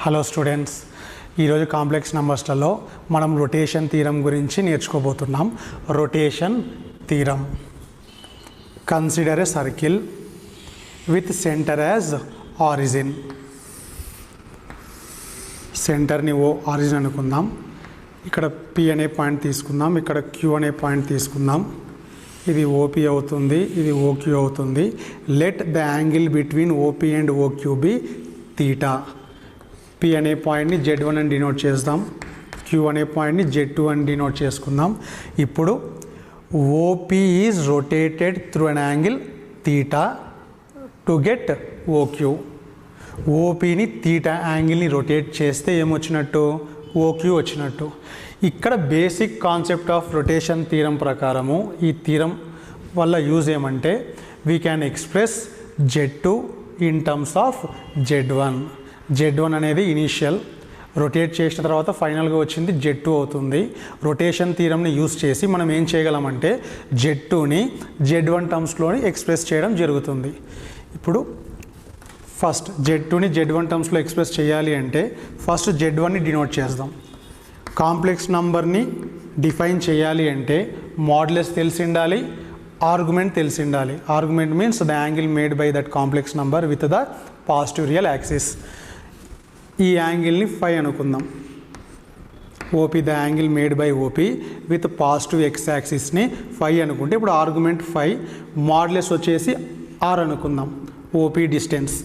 Hello students, ఈరోజు complex నంబర్స్లలో మనం రొటేషన్ థీరం గురించి నేర్చుకోబోతున్నాం. Rotation theorem. Consider a circle with centre as origin. సెంటర్ని ఆరిజిన్ అనుకుందాం. ఇక్కడ పి అనే పాయింట్ తీసుకుందాం, ఇక్కడ క్యూ అనే పాయింట్ తీసుకుందాం. ఇది ఓపి అవుతుంది, ఇది ఓక్యూ అవుతుంది. Let the angle between OP and OQ be theta. P అనే పాయింట్ని Z1 అని డినోట్ చేద్దాం, క్యూ అనే పాయింట్ని Z2 అని డినోట్ చేసుకుందాం. ఇప్పుడు OP is rotated through an angle theta to get OQ. ఓపిని థీటా యాంగిల్ని రొటేట్ చేస్తే ఏమొచ్చినట్టు? ఓక్యూ వచ్చినట్టు. ఇక్కడ basic concept of rotation theorem ప్రకారము ఈ థీరం వల్ల యూజ్ ఏమంటే we can express Z2 in terms of Z1. Z1 అనేది ఇనీషియల్, రొటేట్ చేసిన తర్వాత ఫైనల్గా వచ్చింది Z2 అవుతుంది. రొటేషన్ థీరంని యూజ్ చేసి మనం ఏం చేయగలమంటే Z2ని Z1 టర్మ్స్లోని ఎక్స్ప్రెస్ చేయడం జరుగుతుంది. ఇప్పుడు ఫస్ట్ Z2ని Z1 టర్మ్స్లో ఎక్స్ప్రెస్ చేయాలి అంటే ఫస్ట్ Z1ని డినోట్ చేద్దాం. కాంప్లెక్స్ నంబర్ని డిఫైన్ చేయాలి అంటే మాడ్యులస్ తెలిసి ఉండాలి, ఆర్గ్యుమెంట్ తెలిసి ఉండాలి. Argument means the angle made by that complex number with the positive real axis. ఈ యాంగిల్ని ఫై అనుకుందాం. OP, the angle made by OP with positive X యాక్సిస్ని ఫై అనుకుంటే ఇప్పుడు ఆర్గ్యుమెంట్ ఫై, మాడ్యులస్ వచ్చేసి ఆర్ అనుకుందాం. ఓపి డిస్టెన్స్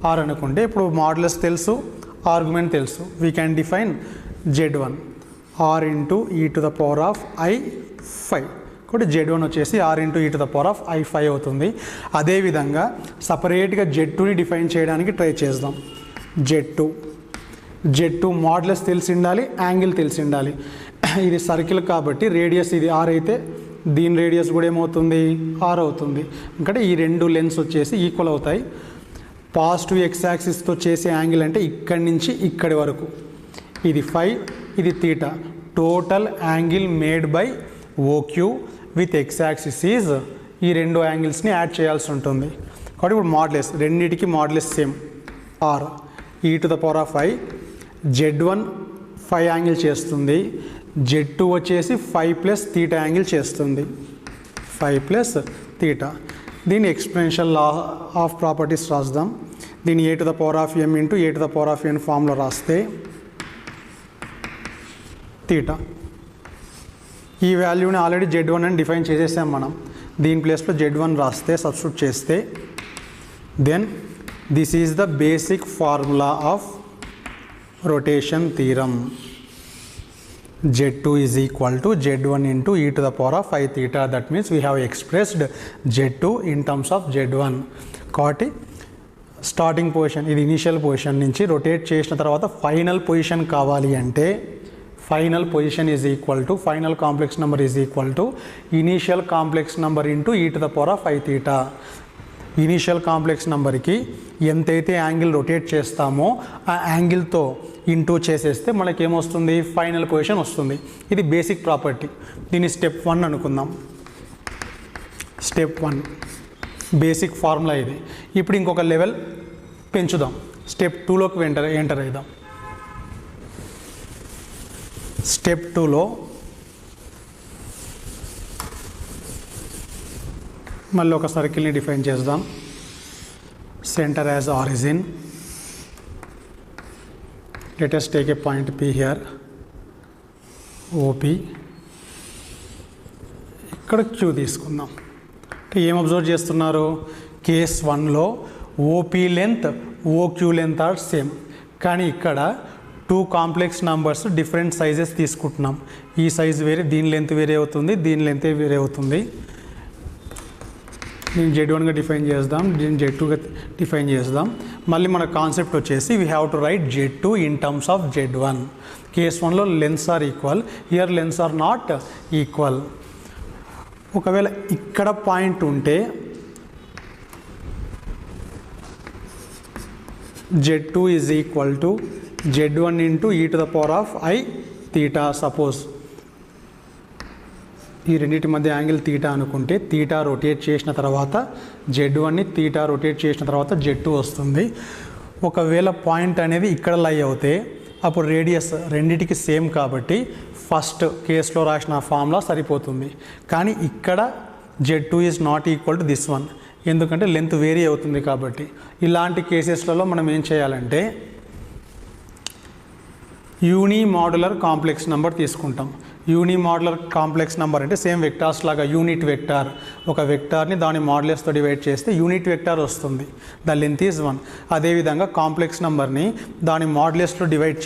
ఆర్ అనుకుంటే ఇప్పుడు మాడ్యులస్ తెలుసు, ఆర్గ్యుమెంట్ తెలుసు. We can define Z1 are into e to the power of i phi. కాబట్టి Z1 వచ్చేసి R into e to the power of i phi అవుతుంది. అదేవిధంగా సపరేట్గా Z2ని డిఫైన్ చేయడానికి ట్రై చేద్దాం. Z2 మాడ్యులస్ తెలిసి ఉండాలి, యాంగిల్ తెలిసి ఉండాలి. ఇది సర్కిల్ కాబట్టి రేడియస్ ఇది ఆర్ అయితే దీని రేడియస్ కూడా ఏమవుతుంది? ఆర్ అవుతుంది. ఎందుకంటే ఈ రెండు లెన్స్ వచ్చేసి ఈక్వల్ అవుతాయి. పాజిటివ్ ఎక్స్ యాక్సిస్తో చేసే యాంగిల్ అంటే ఇక్కడి నుంచి ఇక్కడి వరకు. ఇది ఫై, ఇది theta. Total angle made by OQ with X axis is ఈ రెండు యాంగిల్స్ని యాడ్ చేయాల్సి ఉంటుంది. కాబట్టి ఇప్పుడు మాడ్యులస్, రెండింటికి modulus same R. E to the power of I Z1 phi angle చేస్తుంది, Z2 వచ్చేసి ఫై ప్లస్ థీటా యాంగిల్ చేస్తుంది. Phi plus theta. దీన్ని ఎక్స్పోనెన్షియల్ లా ఆఫ్ ప్రాపర్టీస్ రాద్దాం. దీన్ని a to the power of m into a to the power of n ఫామ్లో రాస్తే theta. ఈ వాల్యూని ఆల్రెడీ Z1 అని డిఫైన్ చేసేసాం మనం. దీని ప్లేస్లో Z1 రాస్తే, సబ్స్టిట్యూట్ చేస్తే, then this is the basic formula of rotation theorem. Z2 is equal to Z1 into e to the power of phi theta. That means we have expressed Z2 in terms of Z1. కాబట్టి starting position, ఇది initial position నుంచి rotate చేసిన తర్వాత final position కావాలి అంటే final position is equal to final complex number is equal to initial complex number into e to the power of phi theta. Initial complex నెంబర్కి ఎంతైతే angle rotate చేస్తామో ఆ యాంగిల్తో into చేసేస్తే మనకి ఏమొస్తుంది? ఫైనల్ పొజిషన్ వస్తుంది. ఇది బేసిక్ ప్రాపర్టీ. దీన్ని స్టెప్ 1 అనుకుందాం. స్టెప్ 1 బేసిక్ ఫార్ములా ఇది. ఇప్పుడు ఇంకొక లెవెల్ పెంచుదాం. స్టెప్ 2లోకి ఎంటర్ అవుదాం. స్టెప్ 2లో మళ్ళీ ఒక సర్కిల్ని డిఫైన్ చేద్దాం. Centre as origin. Let us take a point P here. OP. ఇక్కడ Q తీసుకుందాం. అంటే ఏం అబ్జర్వ్ చేస్తున్నారు? కేస్ 1లో OP length, OQ length are same. కానీ ఇక్కడ two complex numbers different sizes తీసుకుంటున్నాం. ఈ సైజ్ వేరే, దీని లెంత్ వేరే అవుతుంది, దీని లెంత్ వేరే అవుతుంది. దీన్ని Z1గా డిఫైన్ చేద్దాం, దీన్ని Z2గా డిఫైన్ చేద్దాం. మళ్ళీ మన కాన్సెప్ట్ వచ్చేసి we have to write Z2 in terms of Z1. Case 1లో lengths are equal, here lengths are not equal. ఒకవేళ ఇక్కడ పాయింట్ ఉంటే Z2 is equal to Z1 into e to the power of I theta. Suppose ఈ రెండింటి మధ్య angle theta అనుకుంటే theta rotate చేసిన తర్వాత Z1ని థీటా రొటేట్ చేసిన తర్వాత Z2 వస్తుంది. ఒకవేళ పాయింట్ అనేది ఇక్కడ లై అవుతే అప్పుడు రేడియస్ రెండిటికి సేమ్ కాబట్టి ఫస్ట్ కేసులో రాసిన ఫార్ములా సరిపోతుంది. కానీ ఇక్కడ Z2 is not equal to this one, ఎందుకంటే లెంత్ వేరీ అవుతుంది కాబట్టి. ఇలాంటి కేసెస్లలో మనం ఏం చేయాలంటే యూనిమాడ్యులర్ కాంప్లెక్స్ నెంబర్ తీసుకుంటాం. యూనిమాడ్యులర్ కాంప్లెక్స్ నెంబర్ అంటే సేమ్ వెక్టార్స్ లాగా యూనిట్ వెక్టార్, ఒక వెక్టార్ని దాని మాడ్యులస్తో డివైడ్ చేస్తే యూనిట్ వెక్టార్ వస్తుంది, ద లెంత్ ఈజ్ 1. అదేవిధంగా కాంప్లెక్స్ నెంబర్ని దాని మాడ్యులస్తో డివైడ్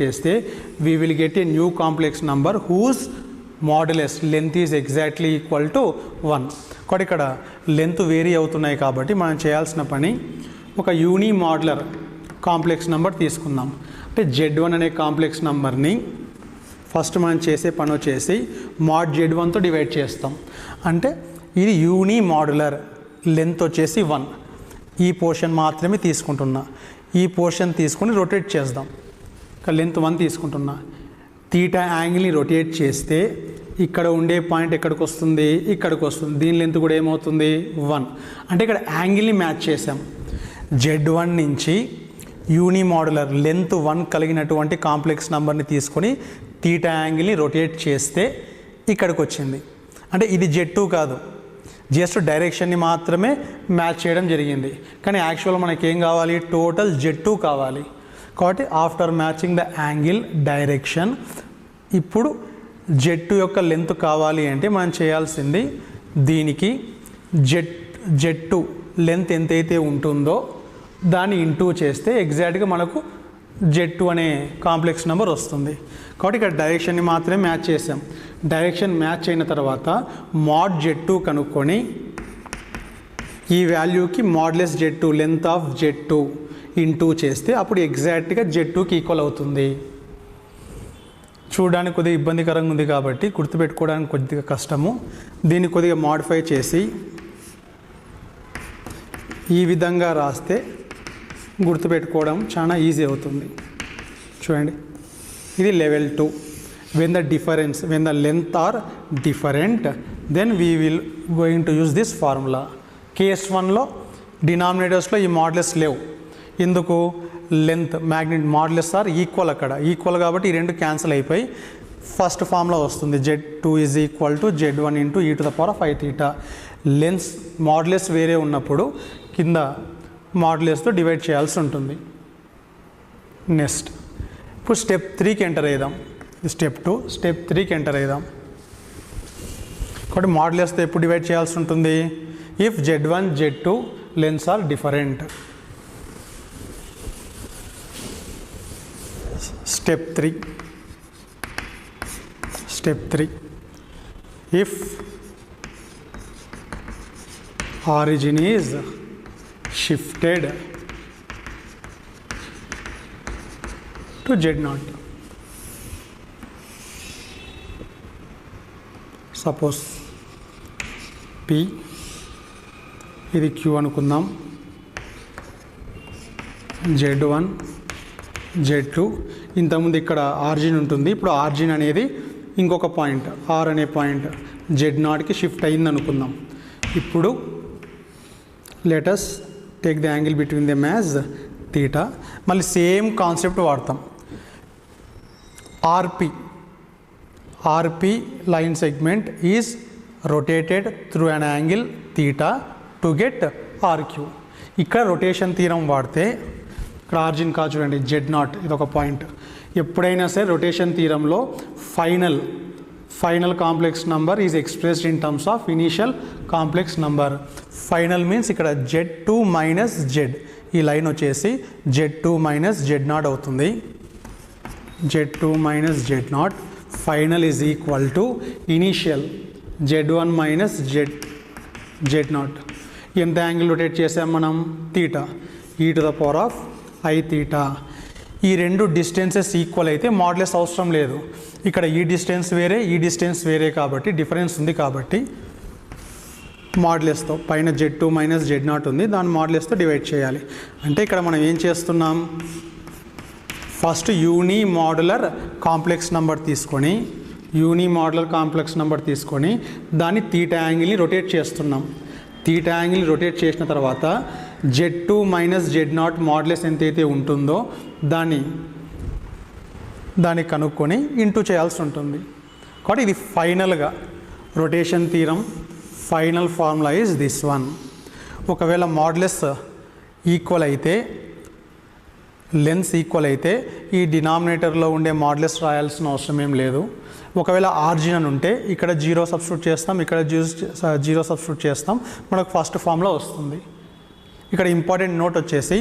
చేస్తే we will get a new complex number whose modulus length is exactly equal to 1. కాబట్టి ఇక్కడ లెంత్ వేరీ అవుతున్నాయి కాబట్టి మనం చేయాల్సిన పని ఒక యూనిమాడ్యులర్ కాంప్లెక్స్ నెంబర్ తీసుకుందాం. అంటే Z1 అనే కాంప్లెక్స్ నెంబర్ని ఫస్ట్ మనం చేసే పని వచ్చేసి మాడ్ Z1తో డివైడ్ చేస్తాం. అంటే ఇది యూనిమాడ్యులర్, లెంత్ వచ్చేసి 1. ఈ పోర్షన్ మాత్రమే తీసుకుంటున్నా, ఈ పోర్షన్ తీసుకొని రొటేట్ చేద్దాం. ఇక్కడ లెంత్ 1 తీసుకుంటున్నా, తీటా యాంగిల్ని రొటేట్ చేస్తే ఇక్కడ ఉండే పాయింట్ ఎక్కడికి వస్తుంది, ఇక్కడికి వస్తుంది. దీని లెంత్ కూడా ఏమవుతుంది 1. అంటే ఇక్కడ యాంగిల్ని మ్యాచ్ చేసాం. Z1 నుంచి యూనిమాడ్యులర్ లెంత్ 1 కలిగినటువంటి కాంప్లెక్స్ నెంబర్ని తీసుకొని తీటా యాంగిల్ని రొటేట్ చేస్తే ఇక్కడికి వచ్చింది. అంటే ఇది Z2 కాదు, జస్ట్ డైరెక్షన్ని మాత్రమే మ్యాచ్ చేయడం జరిగింది. కానీ యాక్చువల్ మనకి ఏం కావాలి, టోటల్ Z2 కావాలి. కాబట్టి after matching the angle direction, ఇప్పుడు Z2 యొక్క లెంత్ కావాలి అంటే మనం చేయాల్సింది దీనికి Z2 లెంత్ ఎంతైతే ఉంటుందో దాన్ని ఇంటూ చేస్తే ఎగ్జాక్ట్గా మనకు Z2 అనే కాంప్లెక్స్ నెంబర్ వస్తుంది. కాబట్టి ఇక్కడ డైరెక్షన్ని మాత్రమే మ్యాచ్ చేసాం. డైరెక్షన్ మ్యాచ్ అయిన తర్వాత మాడ్ Z2 కనుక్కొని ఈ వాల్యూకి modulus Z2 length of Z2 into చేస్తే అప్పుడు ఎగ్జాక్ట్గా Z2కి ఈక్వల్ అవుతుంది. చూడడానికి కొద్దిగా ఇబ్బందికరంగా ఉంది కాబట్టి గుర్తుపెట్టుకోవడానికి కొద్దిగా కష్టము. దీన్ని కొద్దిగా మాడిఫై చేసి ఈ విధంగా రాస్తే గుర్తుపెట్టుకోవడం చాలా ఈజీ అవుతుంది. చూడండి, ఇది level 2. When the length are different then we will going to use this formula. Case 1లో డినామినేటర్స్లో ఈ మాడ్యులస్ లేవు. ఎందుకు, లెంత్ మాడ్యులస్ ఆర్ ఈక్వల్, అక్కడ ఈక్వల్ కాబట్టి ఈ రెండు క్యాన్సిల్ అయిపోయి ఫస్ట్ ఫార్ములా వస్తుంది. Z2 is equal to Z1 into e⁵ lengths modulus వేరే ఉన్నప్పుడు కింద మాడ్యులస్తో డివైడ్ చేయాల్సి ఉంటుంది. నెక్స్ట్ ఇప్పుడు స్టెప్ 3కి ఎంటర్ అయ్యాం. స్టెప్ 2, స్టెప్ 3కి ఎంటర్ అయ్యాం. కాబట్టి మాడ్యులస్తో ఎప్పుడు డివైడ్ చేయాల్సి ఉంటుంది, if Z1 Z2 lengths are different. Step 3 if origin is shifted to Z0. Suppose P ఇది Q అనుకుందాం, Z1 Z2. ఇంతకుముందు ఇక్కడ ఆరిజిన్ ఉంటుంది, ఇప్పుడు ఆరిజిన్ అనేది ఇంకొక పాయింట్ R అనే పాయింట్ Z0కి షిఫ్ట్ అయింది అనుకుందాం. ఇప్పుడు let us take the angle between them as theta. మళ్ళీ సేమ్ కాన్సెప్ట్ వాడతాం. RP line segment is rotated through an angle theta to get RQ. ఇక్కడ రొటేషన్ థీరం వాడితే ఇక్కడ ఆరిజిన్ కాదు చూడండి Z0, ఇది ఒక పాయింట్. ఎప్పుడైనా సరే రొటేషన్ థీరంలో final complex number is expressed in terms of initial complex number. Final means ఇక్కడ Z2 మైనస్ Z, ఈ లైన్ వచ్చేసి Z2 మైనస్ Z0 అవుతుంది. Z2 minus Z0 final is equal to initial Z1 minus Z0. ఎంత angle rotate చేసాం మనం, theta, e⁵ ఈ రెండు distances equal అయితే మాడ్యులస్ అవసరం లేదు. ఇక్కడ ఈ డిస్టెన్స్ వేరే, ఈ డిస్టెన్స్ వేరే కాబట్టి డిఫరెన్స్ ఉంది కాబట్టి మాడ్యులస్తో పైన Z2 మైనస్ Z0 ఉంది, దాని మాడ్యులస్తో డివైడ్ చేయాలి. అంటే ఇక్కడ మనం ఏం చేస్తున్నాం, ఫస్ట్ యూనిమాడ్యులర్ కాంప్లెక్స్ నెంబర్ తీసుకొని దాన్ని తీటా యాంగిల్ని రొటేట్ చేస్తున్నాం. తీటా యాంగిల్ రొటేట్ చేసిన తర్వాత Z2 మైనస్ Z0 మాడ్యులస్ ఎంతైతే ఉంటుందో దాన్ని కనుక్కొని ఇంటూ చేయాల్సి ఉంటుంది. కాబట్టి ఇది ఫైనల్గా rotation theorem final formula is this one. ఒకవేళ మాడ్యులస్ ఈక్వల్ అయితే, లెన్స్ ఈక్వల్ అయితే ఈ డినామినేటర్లో ఉండే మాడ్యులస్ రాయాల్సిన అవసరం ఏం లేదు. ఒకవేళ ఆర్జిన్ అని ఉంటే ఇక్కడ 0 సబ్స్టిట్యూట్ చేస్తాం, ఇక్కడ 0 సబ్స్టిట్యూట్ చేస్తాం, మనకు ఫస్ట్ ఫార్ములా వస్తుంది. ఇక్కడ ఇంపార్టెంట్ నోట్ వచ్చేసి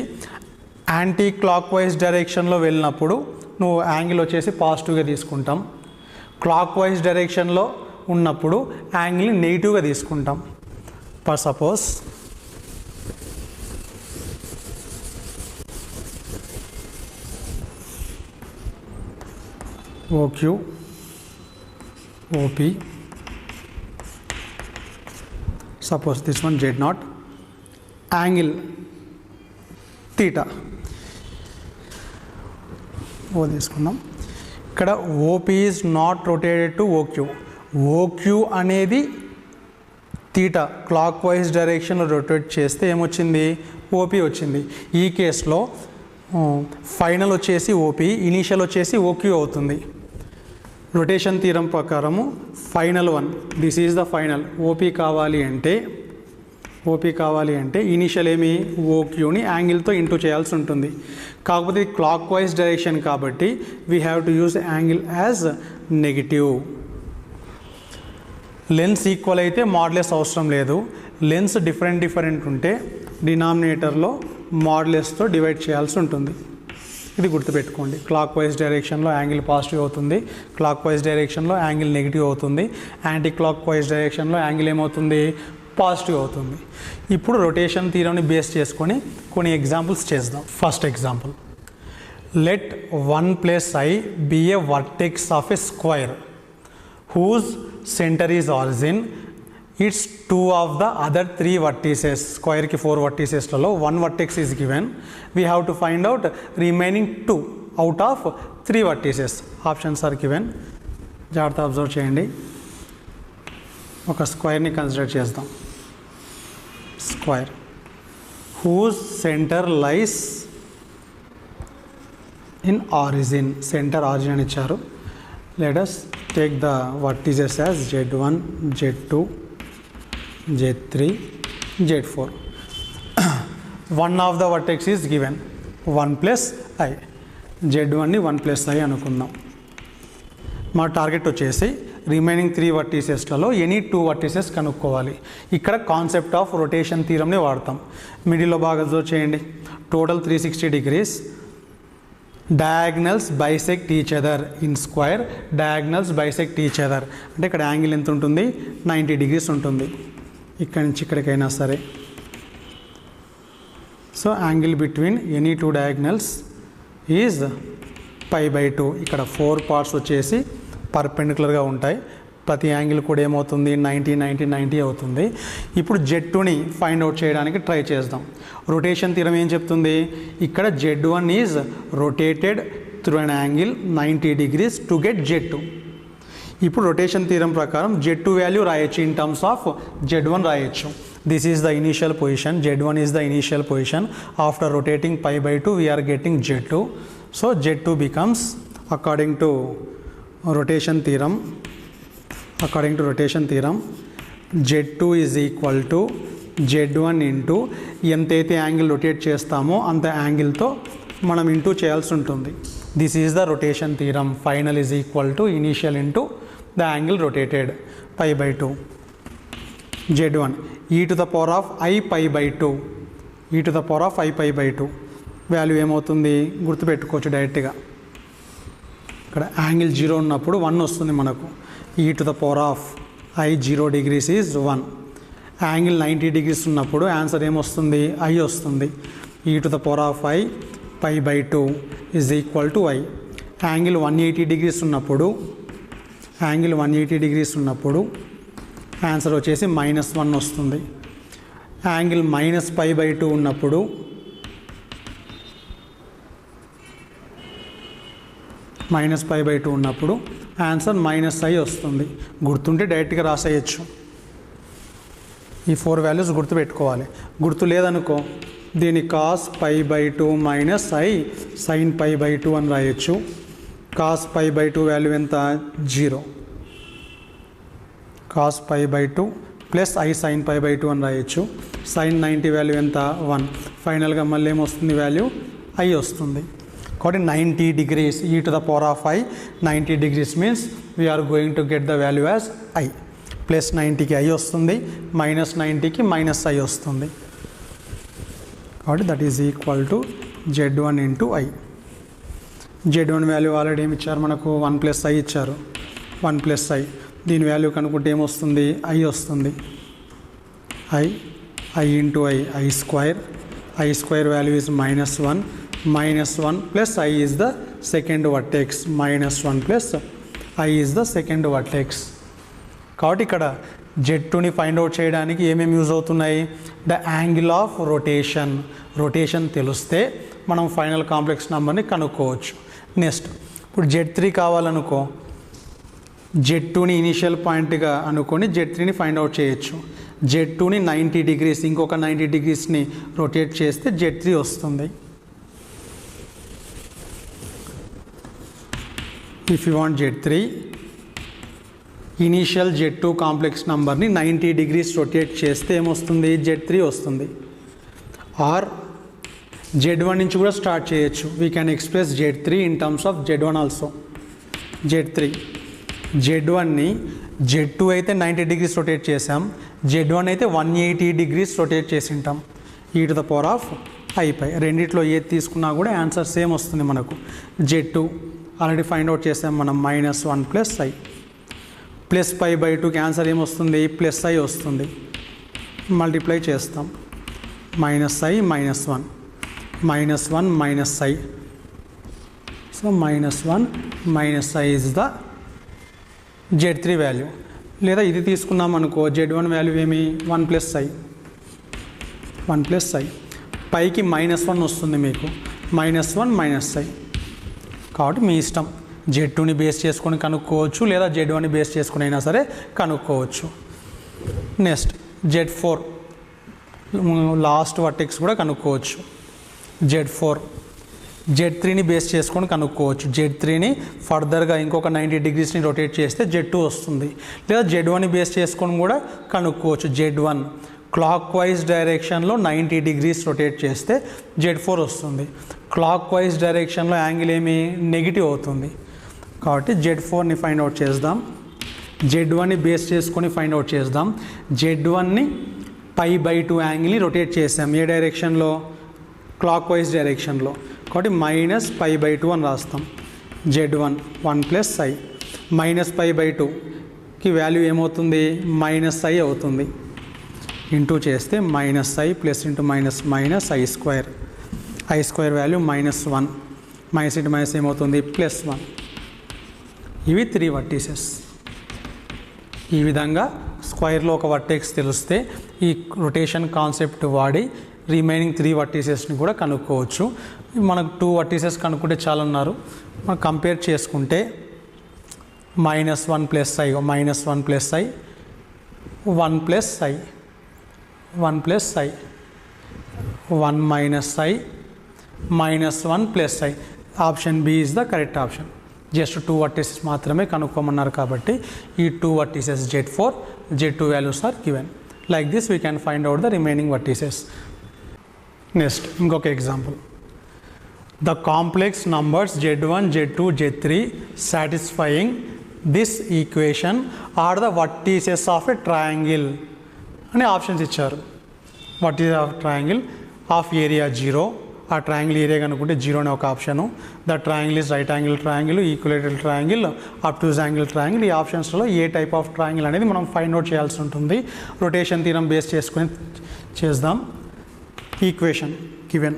యాంటీ క్లాక్ వైజ్ డైరెక్షన్లో వెళ్ళినప్పుడు నువ్వు యాంగిల్ వచ్చేసి పాజిటివ్గా తీసుకుంటాం, క్లాక్ వైజ్ డైరెక్షన్లో ఉన్నప్పుడు యాంగిల్ని నెగిటివ్గా తీసుకుంటాం. For suppose OQ OP, suppose this one Z0, angle theta O తీసుకుందాం. ఇక్కడ OP is not rotated to OQ. OQ అనేది థీటా క్లాక్ వైజ్ డైరెక్షన్లో రొటేట్ చేస్తే ఏమొచ్చింది? OP వచ్చింది. ఈ కేసులో ఫైనల్ వచ్చేసి OP, ఇనీషియల్ వచ్చేసి OQ అవుతుంది. రొటేషన్ థీరం ప్రకారము final one, this is the final. OP కావాలి అంటే ఇనీషియల్ ఏమి OQని యాంగిల్తో ఇంటూ చేయాల్సి ఉంటుంది. కాకపోతే క్లాక్ వైజ్ డైరెక్షన్ కాబట్టి we have to use angle as negative. Lens equal అయితే మాడ్యులస్ అవసరం లేదు. లెన్స్ డిఫరెంట్ ఉంటే డినామినేటర్లో మాడ్యులస్తో డివైడ్ చేయాల్సి ఉంటుంది. ఇది గుర్తుపెట్టుకోండి. క్లాక్ వైజ్ డైరెక్షన్లో యాంగిల్ పాజిటివ్ అవుతుంది, క్లాక్ వైజ్ డైరెక్షన్లో యాంగిల్ నెగిటివ్ అవుతుంది, యాంటీ క్లాక్ వైజ్ డైరెక్షన్లో యాంగిల్ ఏమవుతుంది? పాజిటివ్ అవుతుంది. ఇప్పుడు రొటేషన్ థీరంని బేస్ చేసుకొని కొన్ని ఎగ్జాంపుల్స్ చేద్దాం. First example, let 1+i be a vertex of a square whose center is origin. It's 2 of the other 3 vertices. Square ki 4 vertices లలో 1 vertex is given. We have to find out remaining 2 out of 3 vertices. Options are given. జాగ్రత్త observe చేయండి. ఒక స్క్వేర్ని consider చేద్దాం. Square whose center lies in origin. Center origin అని ఇచ్చారు. Let us take the vertices as Z1, Z2, Z3, Z4. One of the vertex is given 1+i. Z1ని 1+i అనుకుందాం. మా target వచ్చేసి remaining 3 వర్టిసెస్లలో any 2 vertices కనుక్కోవాలి. ఇక్కడ concept of rotation థీరంని వాడతాం. మిడిల్లో బాగా అబ్జర్వ్ చేయండి. Total 360 degrees. Diagonals bisect each other. In square diagonals bisect each other అంటే ఇక్కడ యాంగిల్ ఎంత ఉంటుంది? 90 degrees ఉంటుంది. ఇక్కడి నుంచి ఇక్కడికైనా సరే. So angle between any 2 diagonals is π/2. ఇక్కడ 4 పార్ట్స్ వచ్చేసి పర్పెండిక్యులర్గా ఉంటాయి. ప్రతి యాంగిల్ కూడా ఏమవుతుంది? 90 అవుతుంది. ఇప్పుడు Z2ని ఫైండ్ అవుట్ చేయడానికి ట్రై చేద్దాం. రొటేషన్ థీరం ఏం చెప్తుంది? ఇక్కడ Z1 is rotated through an angle 90 degrees to get Z2. ఇప్పుడు రొటేషన్ థీరం ప్రకారం Z2 వాల్యూ రాయొచ్చు. ఇన్ టర్మ్స్ ఆఫ్ Z1 రాయొచ్చు. This is the initial position. Z1 is the initial position. After rotating π/2 we're getting Z2. So Z2 becomes according to rotation theorem Z2 is equal to Z1 into ఎంతైతే angle rotate చేస్తామో అంత యాంగిల్తో మనం into చేయాల్సి ఉంటుంది. This is the rotation theorem. Final is equal to initial into the angle rotated π/2. Z1 e to the power of I π/2 value ఏమవుతుంది? గుర్తుపెట్టుకోవచ్చు డైరెక్ట్గా. ఇక్కడ యాంగిల్ 0 ఉన్నప్పుడు 1 వస్తుంది మనకు. e to the power of I 0 degrees is 1. Angle 90 degrees ఉన్నప్పుడు answer ఏమొస్తుంది? I వస్తుంది. e to the power of I π/2 is equal to I. Angle 180 degrees ఉన్నప్పుడు ఆన్సర్ వచ్చేసి -1 వస్తుంది. యాంగిల్ -π/2 ఉన్నప్పుడు ఆన్సర్ -i వస్తుంది. గుర్తుంటే డైరెక్ట్గా రాసేయచ్చు. ఈ 4 వాల్యూస్ గుర్తుపెట్టుకోవాలి. గుర్తు లేదనుకో దీని cos pi by 2 minus i sine pi by 2 అని రాయొచ్చు. కాస్ పై బై 2 వాల్యూ ఎంత 0, cos pi by 2 plus I sine pi by 2 అని రాయొచ్చు. సైన్ 90 వాల్యూ ఎంత 1. ఫైనల్గా మళ్ళీ ఏమొస్తుంది వాల్యూ ఐ వస్తుంది. కాబట్టి 90 degrees e to the power of I 90 degrees means we are going to get the value as I. Plus 90కి I వస్తుంది, మైనస్ 90కి మైనస్ ఐ వస్తుంది. కాబట్టి that is equal to Z1 into I. Z1 value already ఏమి ఇచ్చారు మనకు 1 plus I ఇచ్చారు. 1 plus I దీని వాల్యూ కనుక్కుంటే ఏమొస్తుంది ఐ వస్తుంది. I into I square value is -1. -1 plus I is the second vertex. -1 plus I is the second vertex. కాబట్టి ఇక్కడ Z2ని ఫైండ్ అవుట్ చేయడానికి ఏమేమి యూజ్ అవుతున్నాయి? ద యాంగిల్ ఆఫ్ రొటేషన్ తెలిస్తే మనం ఫైనల్ కాంప్లెక్స్ నెంబర్ని కనుక్కోవచ్చు. నెక్స్ట్ ఇప్పుడు Z3 కావాలనుకో Z2ని ఇనిషియల్ పాయింట్గా అనుకొని Z3ని ఫైండ్ అవుట్ చేయొచ్చు. Z2ని 90 degrees ఇంకొక 90 degreesని రొటేట్ చేస్తే Z3 వస్తుంది. If you want Z3 initial Z2 complex నెంబర్ని 90 degrees రొటేట్ చేస్తే ఏమొస్తుంది Z3 వస్తుంది. ఆర్ Z1 నుంచి కూడా స్టార్ట్ చేయొచ్చు. We can express Z3 in terms of Z1 also. Z1ని Z2 అయితే 90 degrees రొటేట్ చేసాం, Z1 అయితే 180 degrees రొటేట్ చేసి ఉంటాం. e to the power of I పై రెండిట్లో ఏది తీసుకున్నా కూడా ఆన్సర్ సేమ్ వస్తుంది మనకు. Z2 ఆల్రెడీ ఫైండ్ అవుట్ చేసాం మనం -1 plus i. Plus pi by 2కి ఆన్సర్ ఏమొస్తుంది ప్లస్ ఐ వస్తుంది. మల్టిప్లై చేస్తాం -i -1 minus i. So -1 - i is the Z3 value. లేదా ఇది తీసుకున్నాం అనుకో Z1 వాల్యూ ఏమి 1 ప్లస్ ఐ పైకి -1 వస్తుంది మీకు. -1 - ఐ. కాబట్టి మీ ఇష్టం Z2ని బేస్ చేసుకొని కనుక్కోవచ్చు లేదా Z1ని బేస్ చేసుకుని అయినా సరే కనుక్కోవచ్చు. నెక్స్ట్ Z4 లాస్ట్ వర్టెక్స్ కూడా కనుక్కోవచ్చు. Z3ని బేస్ చేసుకొని కనుక్కోవచ్చు. Z3ని ఫర్దర్గా ఇంకొక 90 degreesని రొటేట్ చేస్తే Z2 వస్తుంది. లేదా Z1ని బేస్ చేసుకొని కూడా కనుక్కోవచ్చు. Z1 క్లాక్ వైజ్ డైరెక్షన్లో 90 degrees రొటేట్ చేస్తే Z4 వస్తుంది. క్లాక్ వైజ్ డైరెక్షన్లో యాంగిల్ ఏమి నెగిటివ్ అవుతుంది. కాబట్టి Z4ని ఫైండ్ అవుట్ చేద్దాం. Z1ని బేస్ చేసుకొని ఫైండ్ అవుట్ చేద్దాం. Z1ని π బై 2 యాంగిల్ని రొటేట్ చేసాం. ఏ డైరెక్షన్లో? క్లాక్ వైజ్ డైరెక్షన్లో. కాబట్టి -π బై 2 అని రాస్తాం. Z1 1 ప్లస్ ఐ -π బై 2కి వాల్యూ ఏమవుతుంది -i అవుతుంది. ఇంటూ చేస్తే -i plus into -i square value -1 minus into minus ఏమవుతుంది +1. ఇవి 3 వర్టిసెస్. ఈ విధంగా స్క్వేర్లో ఒక వర్టెక్స్ తెలిస్తే ఈ రొటేషన్ కాన్సెప్ట్ వాడి రిమైనింగ్ 3 వర్టిసెస్ని కూడా కనుక్కోవచ్చు. మనకు 2 వర్టిసెస్ కనుక్కుంటే చాలా ఉన్నారు. మనం కంపేర్ చేసుకుంటే -1 plus i 1 plus i 1 plus i 1 plus i 1 minus i -1 plus i. Option B is the correct option. Just 2 vertices మాత్రమే కనుక్కోమన్నారు కాబట్టి ఈ 2 vertices Z4, Z2 values are given. Like this we can find out the remaining vertices. Next, ఇంకొక example. The complex numbers Z1, Z2, Z3 satisfying this equation are the vertices of a triangle అని options ఇచ్చారు. vertices of triangle of area 0. ఆ triangle area కనుక్కుంటే 0 అనే ఒక option. The triangle is right angle triangle, equilateral triangle, అబ్ట్యూజ్ angle triangle. ఈ ఆప్షన్స్లో ఏ type of triangle అనేది మనం ఫైండ్ అవుట్ చేయాల్సి ఉంటుంది. రొటేషన్ థీరం బేస్ చేసుకొని చేద్దాం. ఈక్వేషన్ గివెన్,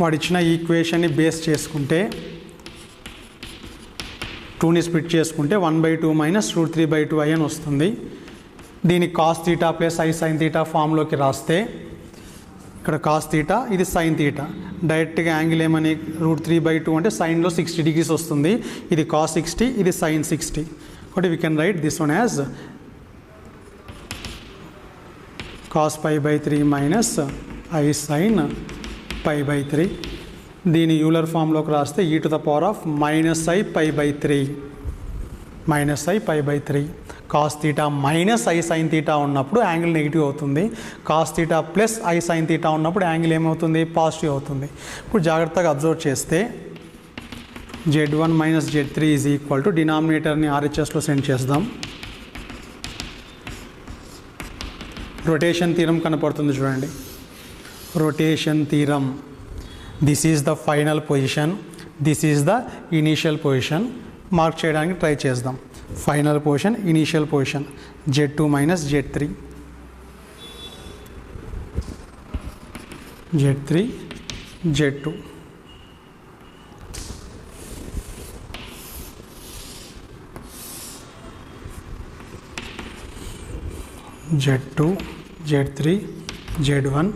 వాడు ఇచ్చిన ఈక్వేషన్ని బేస్ చేసుకుంటే 2ని స్ప్లిట్ చేసుకుంటే 1/2 మైనస్ √3/2i అని వస్తుంది. దీని cos theta plus I sine theta ఫామ్లోకి రాస్తే ఇక్కడ కాస్ తీటా, ఇది సైన్ తీటా. డైరెక్ట్గా యాంగిల్ ఏమని √3/2 అంటే సైన్లో 60 degrees వస్తుంది. ఇది కాస్ 60, ఇది సైన్ 60. కాబట్టి we can write this one as cos pi by 3 minus i sine pi by 3. దీని యూలర్ ఫామ్లోకి రాస్తే e to the power of minus i pi by 3 minus i pi by 3. Cos theta minus i sine theta ఉన్నప్పుడు angle negative అవుతుంది. Cos theta plus I sine theta ఉన్నప్పుడు angle ఏమవుతుంది? Positive అవుతుంది. ఇప్పుడు జాగ్రత్తగా అబ్జర్వ్ చేస్తే Z1 minus Z3 is equal to డినామినేటర్ని RHSలో send చేద్దాం. రొటేషన్ థీరం కనపడుతుంది చూడండి. Rotation theorem, this is the final position, this is the initial position. Mark చేయడానికి ట్రై చేద్దాం. Final position, initial position, Z2 minus Z3, Z3 Z2. Z2 Z3 Z1.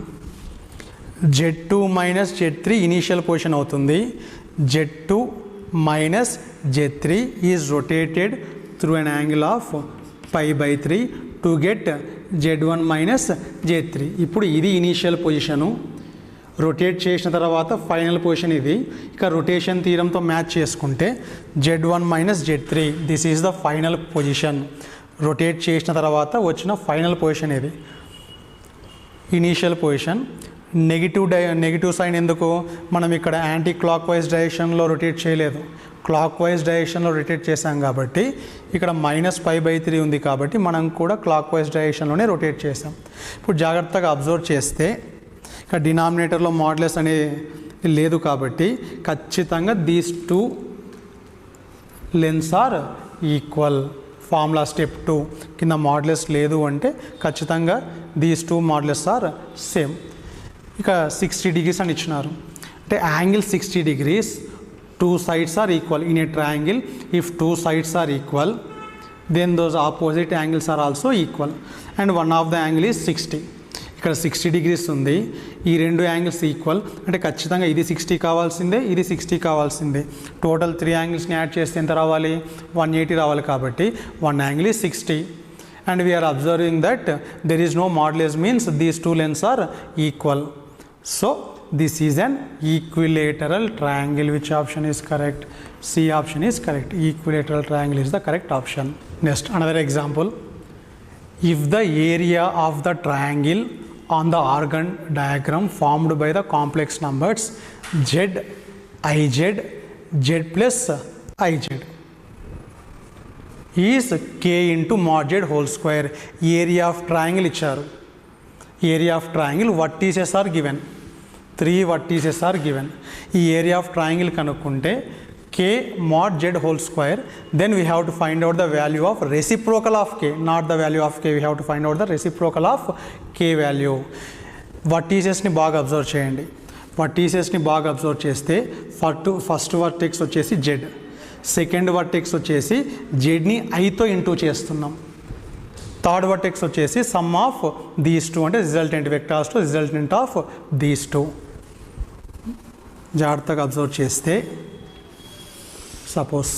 Z2 minus Z3 initial position అవుతుంది. Z2 minus Z3 is rotated through an angle of pi by 3 to get Z1 minus Z3. ఇప్పుడు ఇది initial position. Rotate చేసిన తర్వాత final position ఇది. ఇక rotation థీరంతో match చేసుకుంటే Z1 minus Z3 this is the final position. Rotate చేసిన తర్వాత వచ్చిన ఫైనల్ పొజిషన్ ఇది. Initial position. నెగిటివ్ సైన్ ఎందుకు? మనం ఇక్కడ యాంటీ క్లాక్ వైజ్ డైరెక్షన్లో రొటేట్ చేయలేదు, క్లాక్ వైజ్ డైరెక్షన్లో రొటేట్ చేసాం కాబట్టి ఇక్కడ మైనస్ పై బై 3 ఉంది కాబట్టి మనం కూడా క్లాక్ వైజ్ డైరెక్షన్లోనే రొటేట్ చేసాం. ఇప్పుడు జాగ్రత్తగా అబ్జర్వ్ చేస్తే ఇక్కడ డినామినేటర్లో మాడ్యులస్ అనేది లేదు కాబట్టి ఖచ్చితంగా these two lengths are equal. Formula step 2 కింద మాడ్యులస్ లేదు అంటే ఖచ్చితంగా these two modulus are same. ఇక 60 degrees అని ఇచ్చినారు అంటే angle 60 degrees, two sides are equal in a triangle. If two sides are equal, then those opposite angles are also equal and one of the angle is 60. ఇక్కడ 60 degrees ఉంది, ఈ రెండు angles equal అంటే ఖచ్చితంగా ఇది 60 కావాల్సిందే, ఇది 60 కావాల్సిందే. టోటల్ 3 యాంగిల్స్ని యాడ్ చేస్తే ఎంత రావాలి? 180 రావాలి. కాబట్టి one angle is 60 and we are observing that there is no modulus, means these two lengths are equal. So this is an equilateral triangle. Which option is correct? C option is correct. Equilateral triangle is the correct option. Next, another example. If the area of the triangle on the organ diagram formed by the complex numbers Z, IZ, Z plus IZ is K into mod Z whole square. Area of triangle ఇచ్చారు. Area of triangle vertices are given. 3 vertices are given. ఈ area of triangle కనుక్కుంటే K mod Z whole square, then we have to find out the value of reciprocal of K, not the value of K. We have to find out the reciprocal of K value. వర్టీసెస్ని బాగా observe చేయండి. వర్టీసెస్ని బాగా observe చేస్తే first vertex వచ్చేసి Z, second vertex వచ్చేసి జెడ్ని ఐతో into చేస్తున్నాం. Third vertex వచ్చేసి some of these two అంటే resultant vectors to resultant of these two. జాగ్రత్తగా అబ్జర్వ్ చేస్తే సపోజ్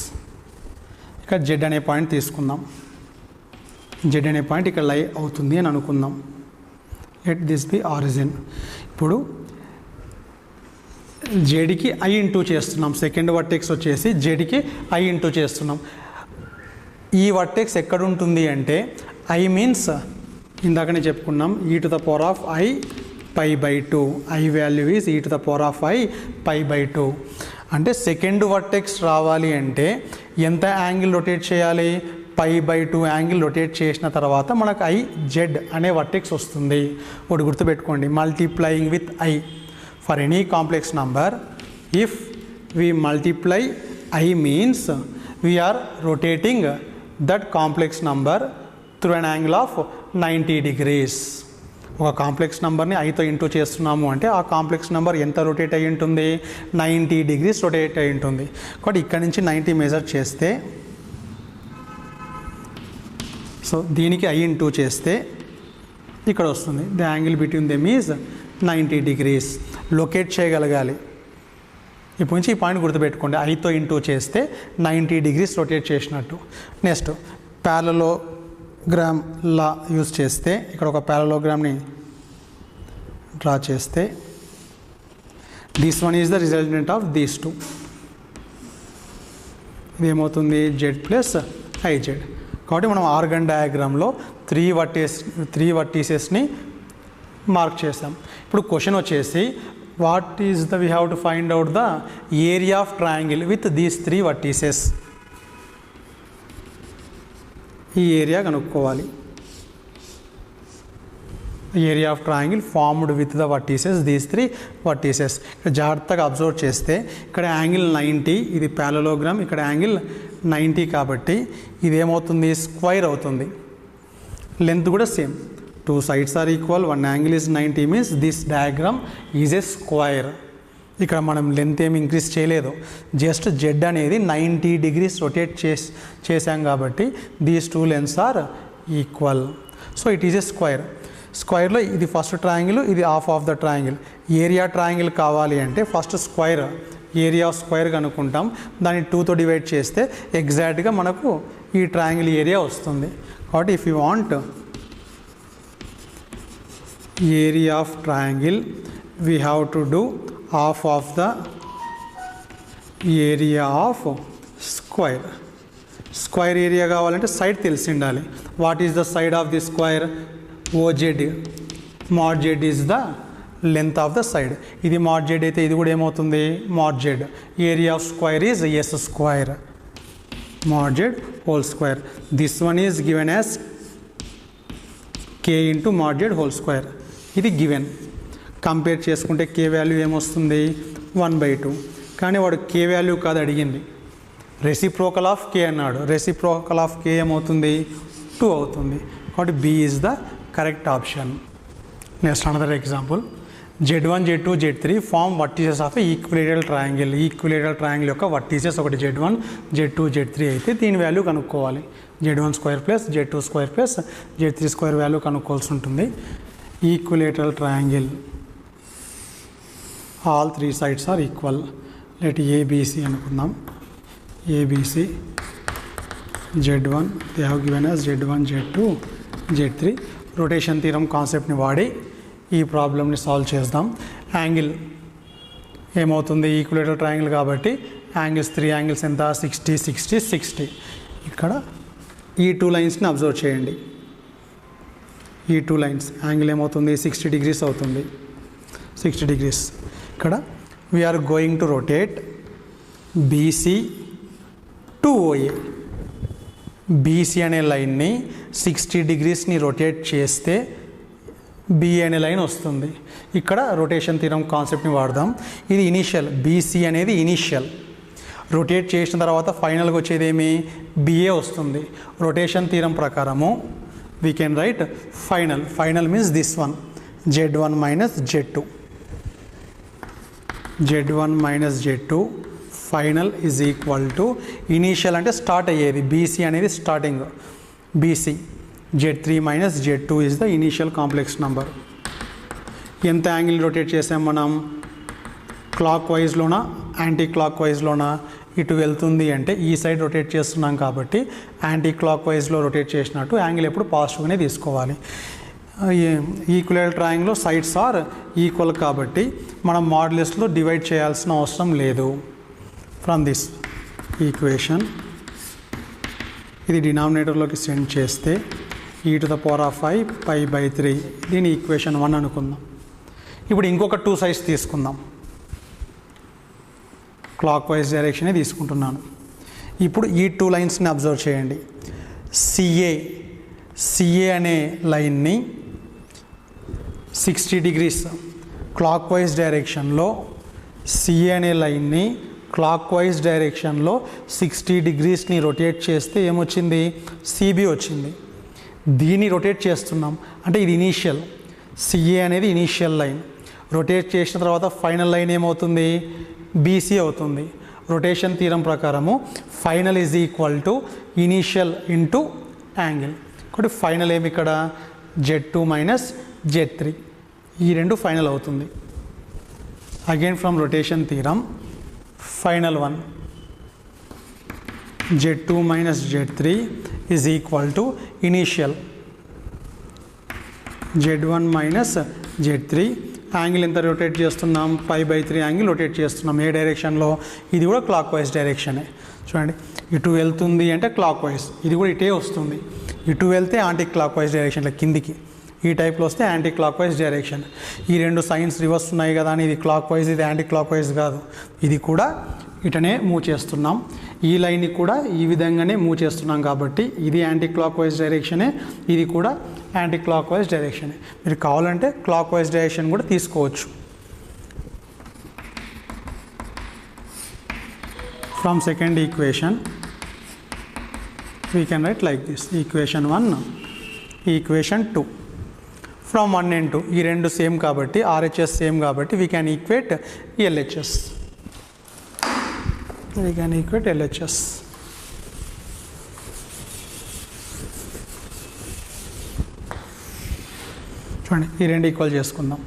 ఇక్కడ జెడ్ అనే పాయింట్ తీసుకుందాం. జెడ్ అనే పాయింట్ ఇక్కడ లై అవుతుంది అని అనుకుందాం. Let this be origin. ఇప్పుడు జెడ్కి ఐ ఇంటూ చేస్తున్నాం. సెకండ్ వర్టెక్స్ వచ్చేసి జెడ్కి ఐ ఇంటూ చేస్తున్నాం. ఈ వర్టెక్స్ ఎక్కడ ఉంటుంది అంటే ఐ మీన్స్ ఇందాకనే చెప్పుకున్నాం e to the power of I pi by 2. I value is e to the power of I pi by 2. అంటే సెకండ్ వర్టెక్స్ రావాలి అంటే ఎంత యాంగిల్ రొటేట్ చేయాలి? పై బై 2 యాంగిల్ రొటేట్ చేసిన తర్వాత మనకు ఐ జెడ్ అనే వర్టెక్స్ వస్తుంది. ఒకటి గుర్తుపెట్టుకోండి, multiplying with i for any complex number. If we multiply i means we are rotating that complex number through an angle of 90 degrees. ఒక complex నెంబర్ని ఐతో ఇంటూ చేస్తున్నాము అంటే ఆ కాంప్లెక్స్ నెంబర్ ఎంత రొటేట్ అయ్యి ఉంటుంది? 90 degrees రొటేట్ అయ్యి ఉంటుంది. కాబట్టి ఇక్కడ నుంచి 90 మెజర్ చేస్తే, సో దీనికి ఐ ఇంటూ చేస్తే ఇక్కడ వస్తుంది. The angle between them is 90 degrees. Locate చేయగలగాలి. ఇప్పుడు నుంచి ఈ పాయింట్ గుర్తుపెట్టుకోండి, ఐతో ఇంటూ చేస్తే 90 degrees రొటేట్ చేసినట్టు. నెక్స్ట్ ప్యారలో లా యూజ్ చేస్తే ఇక్కడ ఒక ప్యారలోగ్రామ్ని డ్రా చేస్తే this one is the resultant of these two. ఇది ఏమవుతుంది జెడ్ ప్లస్ ఐజెడ్. కాబట్టి మనం ఆర్గన్ డయాగ్రామ్లో త్రీ వర్టీసెస్ని మార్క్ చేసాం. ఇప్పుడు క్వశ్చన్ వచ్చేసి what is the we have to find out the area of triangle with these 3 vertices. ఈ area కనుక్కోవాలి. Area of triangle formed with the vertices these 3 vertices. ఇక్కడ జాగ్రత్తగా observe చేస్తే ఇక్కడ యాంగిల్ 90, ఇది ప్యారలోగ్రామ్, ఇక్కడ యాంగిల్ 90 కాబట్టి ఇది ఏమవుతుంది స్క్వైర్ అవుతుంది. లెంత్ కూడా same, 2 sides are equal, 1 angle is 90 means this diagram is a square. ఇక్కడ మనం లెంత్ ఏమి ఇంక్రీజ్ చేయలేదు, జస్ట్ జెడ్ అనేది 90 degrees రొటేట్ చేసాం కాబట్టి these 2 lengths are equal. So it is a square. స్క్వైర్లో ఇది ఫస్ట్ ట్రయాంగిల్, ఇది half of the triangle. Area triangle కావాలి అంటే first square, area of square కనుక్కుంటాం, దాన్ని 2తో డివైడ్ చేస్తే ఎగ్జాక్ట్గా మనకు ఈ ట్రయాంగిల్ ఏరియా వస్తుంది. కాబట్టి if you want area of triangle we have to do half of the area of square. Square area కావాలంటే సైడ్ తెలిసి ఉండాలి. What is the side of the square? OZ. Mod Z is the length of the side. ఇది mod Z అయితే ఇది కూడా ఏమవుతుంది mod Z. Area of square is S square, mod Z whole square. This one is given as k into mod Z whole square. ఇది given. Compare చేసుకుంటే k value ఏమొస్తుంది 1/2. కానీ వాడు k వాల్యూ కాదు అడిగింది, రెసిప్రోకల్ ఆఫ్ k అన్నాడు. Reciprocal of k ఏమవుతుంది 2 అవుతుంది. కాబట్టి B is the correct option. Next another example. Z1, Z2, Z3 form vertices of equilateral triangle. Equilateral triangle యొక్క వర్టీసెస్ ఒకటి Z1, Z2, Z3 అయితే దీని వాల్యూ కనుక్కోవాలి. Z1 square plus Z2 square plus Z3 square value కనుక్కోవాల్సి ఉంటుంది. Equilateral triangle all 3 sides are equal. Let ABC అనుకుందాం. ABC Z1 they have given as Z1, Z2, Z3. Rotation theorem కాన్సెప్ట్ని వాడి ఈ ప్రాబ్లమ్ని సాల్వ్ చేద్దాం. యాంగిల్ ఏమవుతుంది ఈక్విలేటరల్ ట్రయాంగిల్ కాబట్టి యాంగిల్స్ 3 యాంగిల్స్ ఎంత 60, 60, 60. ఇక్కడ ఈ 2 లైన్స్ని అబ్జర్వ్ చేయండి. ఈ 2 లైన్స్ యాంగిల్ ఏమవుతుంది 60 degrees అవుతుంది. 60 degrees. ఇక్కడ we are going to rotate BC to OA. BC అనే లైన్ని 60 degreesని రొటేట్ చేస్తే BA అనే లైన్ వస్తుంది. ఇక్కడ రొటేషన్ థీరం కాన్సెప్ట్ని వాడదాం. ఇది ఇనీషియల్, BC అనేది ఇనీషియల్. రొటేట్ చేసిన తర్వాత ఫైనల్గా వచ్చేదేమి BA వస్తుంది. రొటేషన్ థీరం ప్రకారము we can write final. Final means this one, Z1 minus Z2. Z1 minus Z2 final is equal to initial అంటే స్టార్ట్ అయ్యేది BC అనేది starting. BC Z3 minus Z2 is the initial complex number. ఎంత angle rotate చేసాం మనం? Clock వైజ్లోనా anti clock వైజ్లోనా? ఇటు వెళ్తుంది అంటే ఈ సైడ్ రొటేట్ చేస్తున్నాం కాబట్టి యాంటీ క్లాక్ వైజ్లో రొటేట్ చేసినట్టు యాంగిల్ ఎప్పుడు పాజిటివ్గానే తీసుకోవాలి. ఈక్విలేటరల్ ట్రయాంగిల్లో సైడ్స్ ఆర్ ఈక్వల్ కాబట్టి మనం మాడ్యులస్లో డివైడ్ చేయాల్సిన అవసరం లేదు. ఫ్రమ్ దిస్ ఈక్వేషన్ ఇది డినామినేటర్లోకి సెండ్ చేస్తే e⁵ π/3 దీని ఈక్వేషన్ 1 అనుకుందాం. ఇప్పుడు ఇంకొక 2 sides తీసుకుందాం. క్లాక్ వైజ్ డైరెక్షనే తీసుకుంటున్నాను. ఇప్పుడు ఈ 2 లైన్స్ని అబ్జర్వ్ చేయండి. CA అనే లైన్ని 60 degrees క్లాక్ వైజ్ డైరెక్షన్లో, CA అనే లైన్ని క్లాక్ వైజ్ డైరెక్షన్లో 60 degreesని రొటేట్ చేస్తే ఏమొచ్చింది CB వచ్చింది. దీన్ని రొటేట్ చేస్తున్నాం అంటే ఇది ఇనీషియల్. CA అనేది ఇనీషియల్ లైన్. రొటేట్ చేసిన తర్వాత ఫైనల్ లైన్ ఏమవుతుంది BC అవుతుంది. రొటేషన్ థీరం ప్రకారము final is equal to initial into angle. కాబట్టి ఫైనల్ ఏమి ఇక్కడ Z2 minus Z3 ఈ రెండు ఫైనల్ అవుతుంది. Again from rotation theorem final one Z2 minus Z3 is equal to initial Z1 minus Z3. Angle ఎంత rotate చేస్తున్నాం, 5/3 angle rotate చేస్తున్నాం. ఏ డైరెక్షన్లో? ఇది కూడా క్లాక్ వైజ్ డైరెక్షనే. చూడండి, ఇటు వెళ్తుంది అంటే క్లాక్ వైజ్, ఇది కూడా ఇటే వస్తుంది. ఇటు వెళ్తే యాంటీ క్లాక్ వైజ్ డైరెక్షన్లో కిందికి, ఈ టైప్లో వస్తే యాంటీ క్లాక్ వైజ్ డైరెక్షన్. ఈ రెండు సైన్స్ రివర్స్ ఉన్నాయి కదా అని ఇది క్లాక్ వైజ్, ఇది యాంటీ క్లాక్ వైజ్ కాదు. ఇది కూడా ఇటనే మూవ్ చేస్తున్నాం. ఈ లైన్ని కూడా ఈ విధంగానే మూవ్ చేస్తున్నాం కాబట్టి ఇది యాంటీ క్లాక్ వైజ్ డైరెక్షనే, ఇది కూడా యాంటీ క్లాక్ వైజ్ డైరెక్షనే. మీరు కావాలంటే క్లాక్ వైజ్ డైరెక్షన్ కూడా తీసుకోవచ్చు. From second equation we can write like this: equation 1, equation 2. From 1 and 2 ఈ రెండు సేమ్ కాబట్టి, RHS సేమ్ కాబట్టి we can equate LHS. We can equate LHS. చూడండి, ఈ రెండు ఈక్వల్ చేసుకుందాం.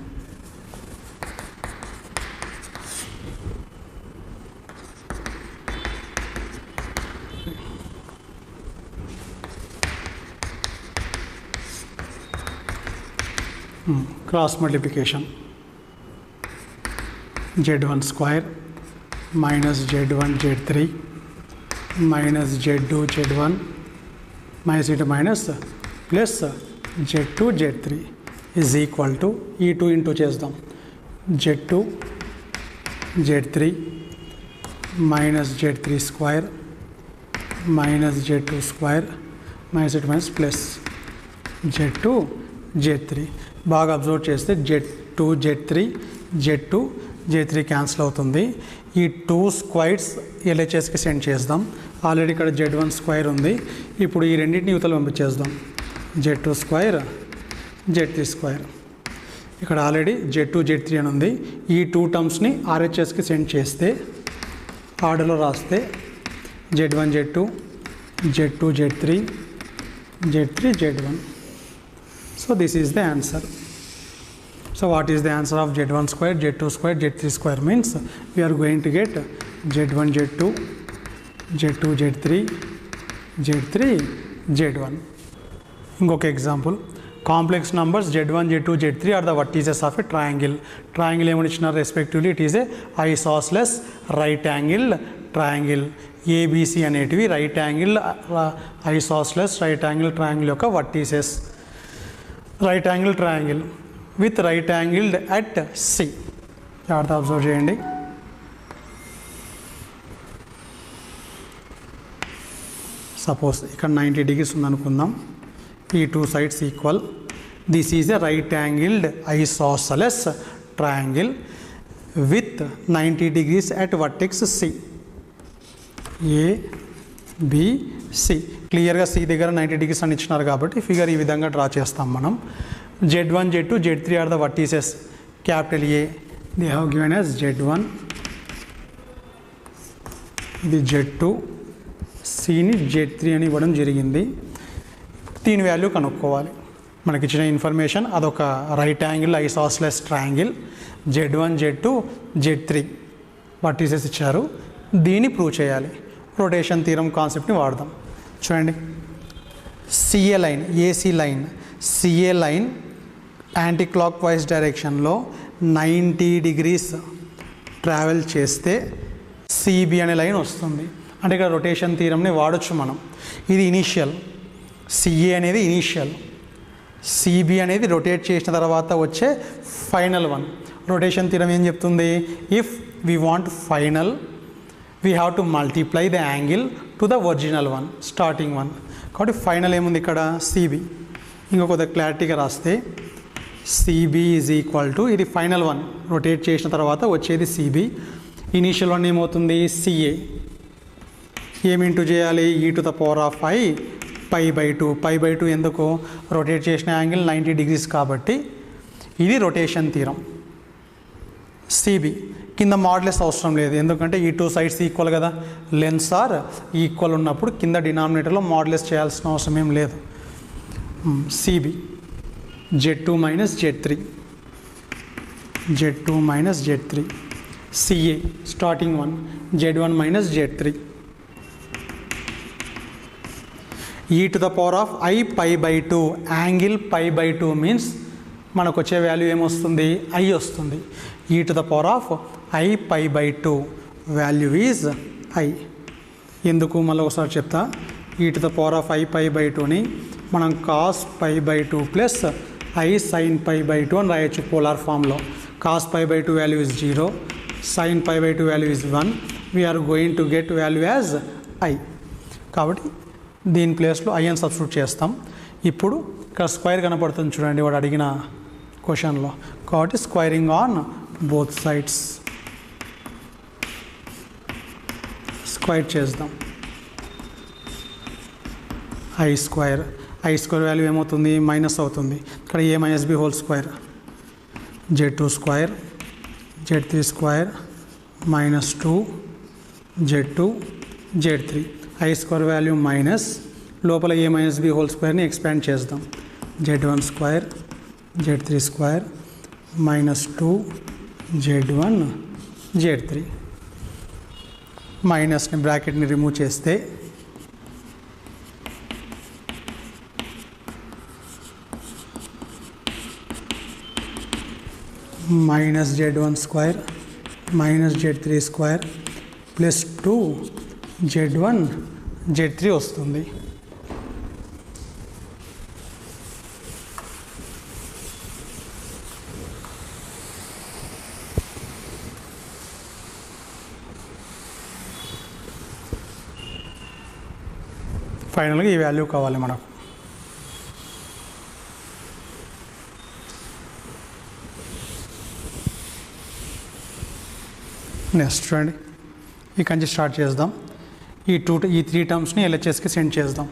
Cross multiplication, Z1 square minus Z1 Z3 minus Z2 Z1 minus it minus plus Z2 Z3 is equal to E2 into చేద్దాం, Z2 Z3 minus Z3 square minus Z2 square minus it minus plus Z2 Z3. బాగా observe చేస్తే Z2 Z3 Z2 Z3 cancel అవుతుంది. ఈ 2 squares LHSకి send చేద్దాం. Already ఇక్కడ Z1 square ఉంది. ఇప్పుడు ఈ రెండింటిని యువతలు పంపించేద్దాం. Z2 square Z3 square. ఇక్కడ ఆల్రెడీ Z2 Z3 అని ఉంది. ఈ 2 టర్మ్స్ని RHSకి సెండ్ చేస్తే ఆర్డర్లో రాస్తే Z1 Z2 Z2 Z3 Z3 Z1. So this is the answer. So what is the answer of Z1 square, Z2 square, Z3 square? Means we are going to get Z1 Z2 Z2 Z3 Z3 Z1. ఇంకొక example, complex numbers Z1 Z2 Z3 are the vertices of a triangle. Triangle ఏమని ఇచ్చినారు respectively? It is a isosceles right angle triangle. ABC అనేటివి right angle isosceles right angle triangle యొక్క vertices. Right angle triangle with right angled at C. జాగ్రత్త observe చేయండి. Suppose ఇక్కడ 90 degrees ఉందనుకుందాం. ఈ 2 sides equal. This is a right angled isosceles triangle with 90 degrees at vertex C. ABC. క్లియర్గా C దగ్గర 90 degrees అని ఇచ్చినారు కాబట్టి ఫిగర్ ఈ విధంగా డ్రా చేస్తాం మనం. Z1 Z2 Z3 are the vertices. Capital A they have given as Z1, ఇది Z2, సిని Z3 అని ఇవ్వడం జరిగింది. దీని వాల్యూ కనుక్కోవాలి. మనకి ఇచ్చిన ఇన్ఫర్మేషన్ అదొక right angle isosceles triangle. Z1 Z2 Z3 vertices ఇచ్చారు. దీన్ని ప్రూవ్ చేయాలి. రొటేషన్ థీరం కాన్సెప్ట్ని వాడదాం. చూడండి, CA line, AC line, CA line anti clock wise డైరెక్షన్లో 90 డిగ్రీస్ ట్రావెల్ చేస్తే సిబి అనే లైన్ వస్తుంది. అంటే ఇక్కడ రొటేషన్ థీరంని వాడచ్చు మనం. ఇది ఇనీషియల్, సిఏ అనేది ఇనీషియల్, సిబి అనేది రొటేట్ చేసిన తర్వాత వచ్చే ఫైనల్ వన్. రొటేషన్ థీరం ఏం చెప్తుంది? If we want final we have to multiply the angle to the original one, starting one. కాబట్టి ఫైనల్ ఏముంది ఇక్కడ? సిబి. ఇంకొక క్లారిటీగా రాస్తే సిబి ఈజ్ ఈక్వల్ టు, ఇది ఫైనల్ వన్ రొటేట్ చేసిన తర్వాత వచ్చేది సిబి. ఇనీషియల్ వన్ ఏమవుతుంది? సిఏ. ఏమి ఇంటూ చేయాలి? e⁻⁵ π/2. π/2 ఎందుకు? రొటేట్ చేసిన యాంగిల్ 90 డిగ్రీస్ కాబట్టి ఇది రొటేషన్ థీరం. సిబి కింద మాడ్యులస్ అవసరం లేదు, ఎందుకంటే ఈ 2 సైడ్స్ ఈక్వల్ కదా. లెన్స్ ఆర్ ఈక్వల్ ఉన్నప్పుడు కింద డినామినేటర్లో మాడ్యులస్ చేయాల్సిన అవసరం ఏం లేదు. CB Z2 minus Z3, Z2 minus Z3, CA starting one Z1 minus Z3. E to the power of I pi by 2 angle pi by 2 means మనకు వచ్చే వాల్యూ ఏమొస్తుంది I వస్తుంది. E to the power of I pi by 2 value is I. ఎందుకు మళ్ళీ ఒకసారి చెప్తా. E to the power of I pi by 2ని మనం cos pi by 2 plus I sine pi by 2 అని రాయొచ్చు పోలార్ ఫామ్లో. Cos pi by 2 value is 0, sine pi by 2 value is 1. We are going to get value as I. కాబట్టి దీని ప్లేస్లో I అని substitute చేస్తాం. ఇప్పుడు ఇక్కడ స్క్వేర్ కనపడుతుంది చూడండి వాడు అడిగిన క్వశ్చన్లో. కాబట్టి squaring on both sides square చేద్దాం. I స్క్వేర్ వాల్యూ ఏమవుతుంది మైనస్ అవుతుంది. ఇక్కడ A minus B whole square, Z2 square, Z3 square minus 2 Z2 Z3. I square value minus లోపల A మైనస్ B హోల్ స్క్వేర్ని ఎక్స్పాండ్ చేద్దాం. Z1 square Z3 square minus 2 Z1 Z3. మైనస్ని బ్రాకెట్ని remove చేస్తే minus Z1 square minus Z3 square plus 2 Z1 Z3 వస్తుంది. ఫైనల్గా ఈ value కావాలి మనకు. నెక్స్ట్ చూడండి ఇక్కడి నుంచి స్టార్ట్ చేద్దాం. ఈ 3 టర్మ్స్ని LHSకి సెండ్ చేద్దాం.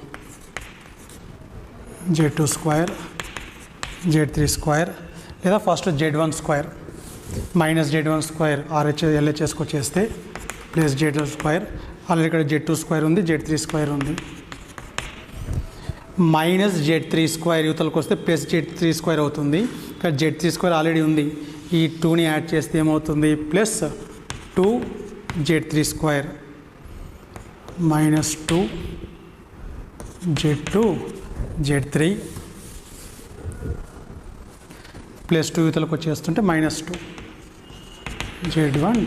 Z2 స్క్వేర్ Z3 స్క్వేర్ లేదా first Z1 square minus Z1 square LHSకి వచ్చేస్తే ప్లస్ Z1 స్క్వేర్. ఆల్రెడీ ఇక్కడ Z2 స్క్వేర్ ఉంది, Z3 స్క్వేర్ ఉంది. మైనస్ Z3 స్క్వేర్ యువతలకు వస్తే ప్లస్ Z3 స్క్వేర్ అవుతుంది. ఇక్కడ Z3 స్క్వేర్ ఆల్రెడీ ఉంది. ఈ 2ని యాడ్ చేస్తే ఏమవుతుంది plus 2 Z3 square minus 2 Z2 Z3 plus 2 యువతలకు వచ్చేస్తుంటే minus 2 Z1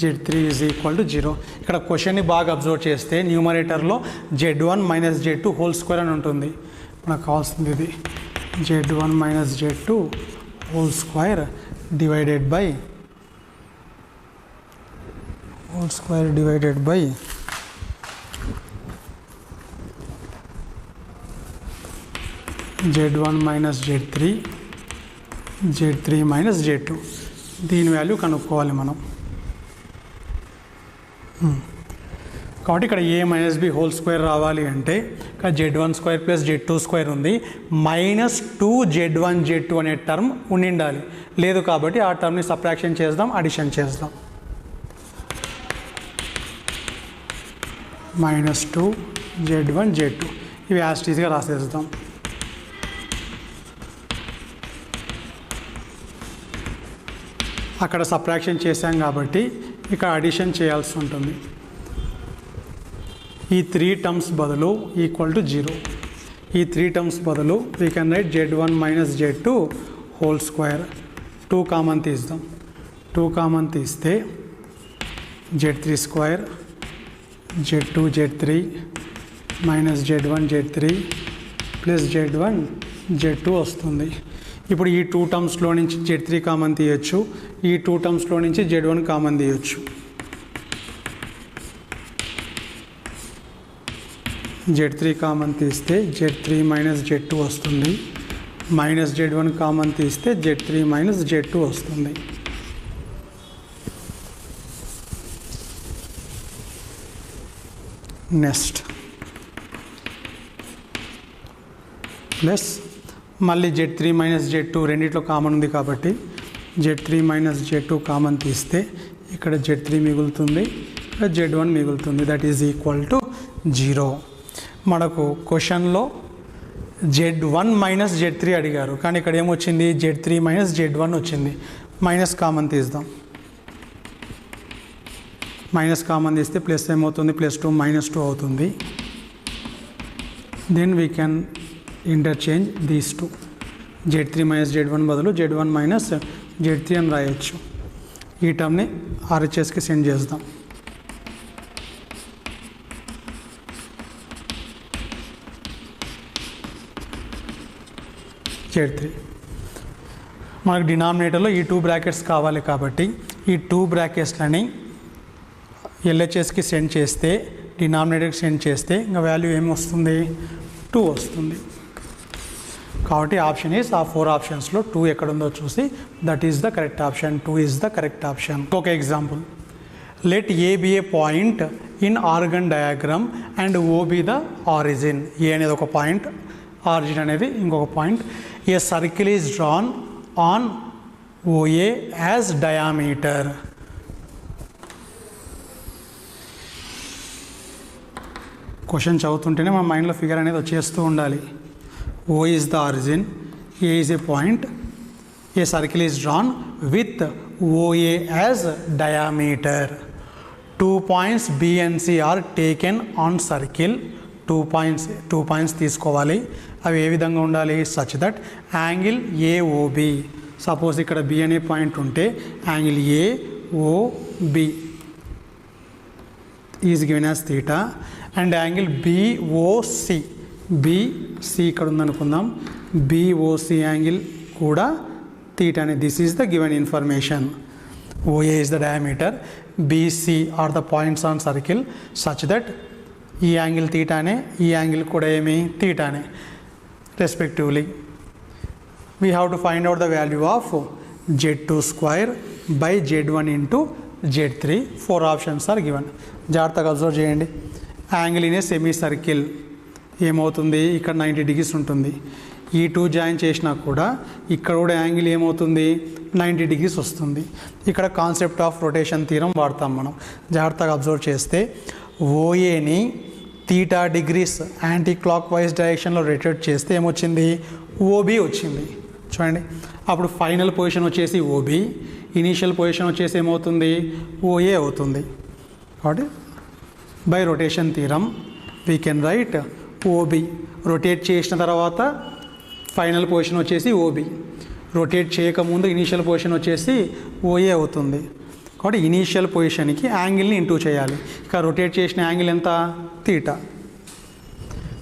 Z3 is equal to 0. ఇక్కడ క్వశ్చన్ని బాగా అబ్జర్వ్ చేస్తే న్యూమరేటర్లో Z1 minus Z2 whole square అని ఉంటుంది. మనకు కావాల్సింది ఇది Z1 minus Z2 whole square divided by Z1 minus Z3 minus Z2. దీని వాల్యూ కనుక్కోవాలి మనం. కాబట్టి ఇక్కడ A minus B whole square రావాలి అంటే ఇక్కడ Z1 square plus Z2 square ఉంది. మైనస్ 2 Z1 Z2 అనే టర్మ్ ఉండాలి. లేదు కాబట్టి ఆ టర్మ్ని సబ్ట్రాక్షన్ చేద్దాం, అడిషన్ చేద్దాం. మైనస్ 2 Z1 Z2 ఇవి యాస్టీస్గా రాసేద్దాం. అక్కడ సబ్ట్రాక్షన్ చేశాం కాబట్టి ఇక్కడ అడిషన్ చేయాల్సి ఉంటుంది. ఈ 3 టర్మ్స్ బదులు ఈక్వల్ టు 0. ఈ 3 టర్మ్స్ బదులు we can right Z1 minus Z2 whole square. 2 common తీద్దాం. 2 కామన్ తీస్తే Z3 square Z2 Z3 minus Z1 Z3 plus Z1 Z2 వస్తుంది. ఇప్పుడు ఈ 2 టర్మ్స్లో నుంచి Z3 కామన్ తీయచ్చు, ఈ 2 టర్మ్స్లో నుంచి Z1 కామన్ తీయచ్చు. Z3 కామన్ తీస్తే Z3 మైనస్ Z2 వస్తుంది. మైనస్ Z1 కామన్ తీస్తే Z3 మైనస్ Z2 వస్తుంది. నెక్స్ట్ ప్లస్ మళ్ళీ Z3 మైనస్ Z2 రెండిట్లో కామన్ ఉంది కాబట్టి Z3 మైనస్ Z2 కామన్ తీస్తే ఇక్కడ Z3 మిగులుతుంది, ఇక్కడ Z1 మిగులుతుంది. That is equal to 0. మనకు క్వశ్చన్లో Z1 మైనస్ Z3 అడిగారు, కానీ ఇక్కడ ఏమొచ్చింది Z3 మైనస్ Z1 వచ్చింది. మైనస్ కామన్ తీద్దాం. మైనస్ కామన్ తీస్తే ప్లస్ ఏమవుతుంది, +2 -2 అవుతుంది. Then we can interchange these two. Z3 minus Z1 బదులు Z1 మైనస్ Z3 అని రాయొచ్చు. ఈ టర్మ్ని RHSకి సెండ్ చేద్దాం. Z3 మనకు డినామినేటర్లో ఈ 2 బ్రాకెట్స్ కావాలి కాబట్టి ఈ 2 బ్రాకెట్స్లని LHSకి సెండ్ చేస్తే, డినామినేటర్కి సెండ్ చేస్తే ఇంకా వాల్యూ ఏమి వస్తుంది? 2 వస్తుంది. కాబట్టి ఆప్షన్ ఈస్ ఆ 4 ఆప్షన్స్లో 2 ఎక్కడుందో చూసి that is the correct option. 2 is the correct option. ఒక example, let A be a point in Argand diagram and O be the origin. A అనేది ఒక పాయింట్, ఆరిజిన్ అనేది ఇంకొక point. A circle is drawn on OA as diameter. Question చదువుతుంటేనే మన మైండ్లో figure అనేది వచ్చేస్తూ ఉండాలి. O is the origin, A is a point, a circle is drawn with OA as diameter. 2 points B and C are taken on circle. 2 points తీసుకోవాలి. అవి ఏ విధంగా ఉండాలి? such that angle AOB. Suppose ఇక్కడ B అనే point ఉంటే angle AOB is given as theta and angle BOC. BC ఇక్కడ ఉందనుకుందాం, BOC angle కూడా theta అనే. This is the given information. OA is the diameter, BC are the points on circle such that ఈ angle theta ఈ angle కూడా ఏమి theta respectively. We have to find out the value of Z2 square by Z1 into Z3. 4 options are given. జాగ్రత్తగా observe చేయండి. Angle in a semi circle ఏమవుతుంది? ఇక్కడ 90 degrees ఉంటుంది. ఈ 2 జాయిన్ చేసినా కూడా ఇక్కడ కూడా యాంగిల్ ఏమవుతుంది? 90 degrees వస్తుంది. ఇక్కడ కాన్సెప్ట్ ఆఫ్ రొటేషన్ థీరం వాడతాం మనం. జాగ్రత్తగా అబ్జర్వ్ చేస్తే ఓఏని theta degrees anti clock wise డైరెక్షన్లో రొటేట్ చేస్తే ఏమొచ్చింది? OB వచ్చింది. చూడండి, అప్పుడు ఫైనల్ పొజిషన్ వచ్చేసి OB, ఇనీషియల్ పొజిషన్ వచ్చేసి ఏమవుతుంది? OA అవుతుంది. కాబట్టి by rotation theorem we can right OB. Rotate చేసిన తర్వాత ఫైనల్ పొజిషన్ వచ్చేసి OB, రొటేట్ చేయకముందు ఇనీషియల్ పొజిషన్ వచ్చేసి OA అవుతుంది. కాబట్టి ఇనీషియల్ పొజిషన్కి యాంగిల్ని ఇంటూ చేయాలి. ఇక రొటేట్ చేసిన యాంగిల్ ఎంత? theta.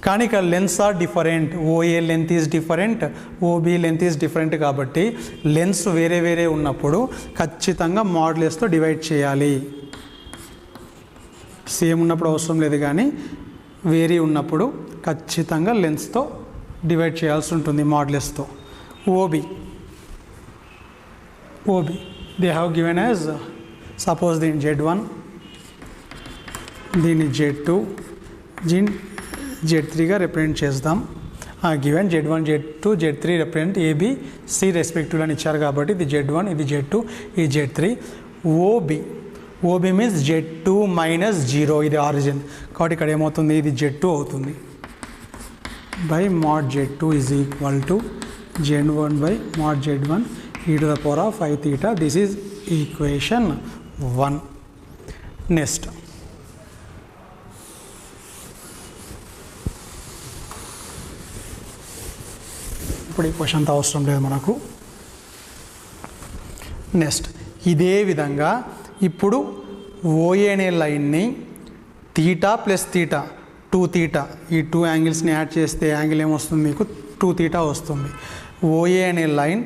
కానీ ఇక్కడ lengths are different. OA length is different, OB length is different. కాబట్టి లెన్స్ వేరే వేరే ఉన్నప్పుడు ఖచ్చితంగా మాడ్యులస్తో డివైడ్ చేయాలి. సేమ్ ఉన్నప్పుడు అవసరం లేదు, కానీ వేరీ ఉన్నప్పుడు ఖచ్చితంగా లెన్స్తో డివైడ్ చేయాల్సి ఉంటుంది మాడ్యులస్తో. OB they have given as suppose దీని Z1, దీన్ని Z2, Z3గా రిప్రజెంట్ చేద్దాం. Given Z1, Z2, Z3 represent AB, C respective అని ఇచ్చారు కాబట్టి ఇది Z1, ఇది Z2, ఇది Z3. OB means Z2 minus 0, ఇది ఆరిజిన్. కాబట్టి ఇక్కడ ఏమవుతుంది? ఇది Z2 అవుతుంది. By mod Z2 is equal to Z1 by mod Z1 e⁻⁵ theta. This is equation 1. Next ఇప్పుడు ఈ క్వశ్చన్ అంతా అవసరం లేదు మనకు. నెక్స్ట్ ఇదే విధంగా ఇప్పుడు OA అనే లైన్ని theta ప్లస్ theta 2 theta, ఈ 2 యాంగిల్స్ని యాడ్ చేస్తే యాంగిల్ ఏమొస్తుంది? మీకు 2 theta వస్తుంది. OA అనే లైన్